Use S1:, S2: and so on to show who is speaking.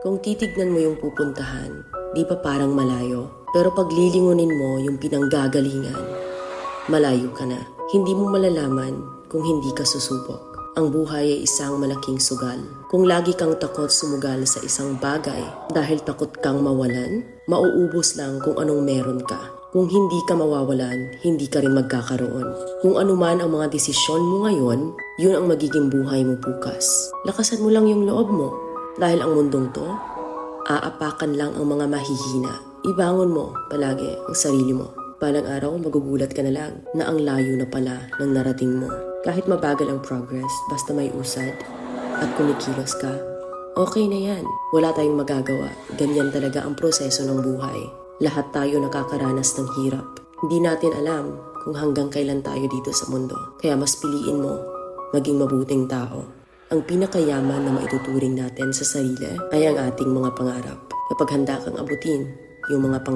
S1: Kung titignan mo yung pupuntahan, di ba parang malayo? Pero pag lilingunin mo yung pinanggagalingan, malayo ka na. Hindi mo malalaman kung hindi ka susubok. Ang buhay ay isang malaking sugal. Kung lagi kang takot sumugal sa isang bagay dahil takot kang mawalan, mauubos lang kung anong meron ka. Kung hindi ka mawawalan, hindi ka rin magkakaroon. Kung ano man ang mga desisyon mo ngayon, yun ang magiging buhay mo bukas. Lakasan mo lang yung loob mo. Dahil ang mundong to, aapakan lang ang mga mahihina. Ibangon mo palagi ang sarili mo. Balang araw, magugulat ka na lang na ang layo na pala ng narating mo. Kahit mabagal ang progress, basta may usad at kumikilos ka, okay na yan. Wala tayong magagawa. Ganyan talaga ang proseso ng buhay. Lahat tayo nakakaranas ng hirap. Hindi natin alam kung hanggang kailan tayo dito sa mundo. Kaya mas piliin mo maging mabuting tao. Ang pinakayaman na maituturing natin sa sarili ay ang ating mga pangarap. Kapag handa kang abutin yung mga pangarap,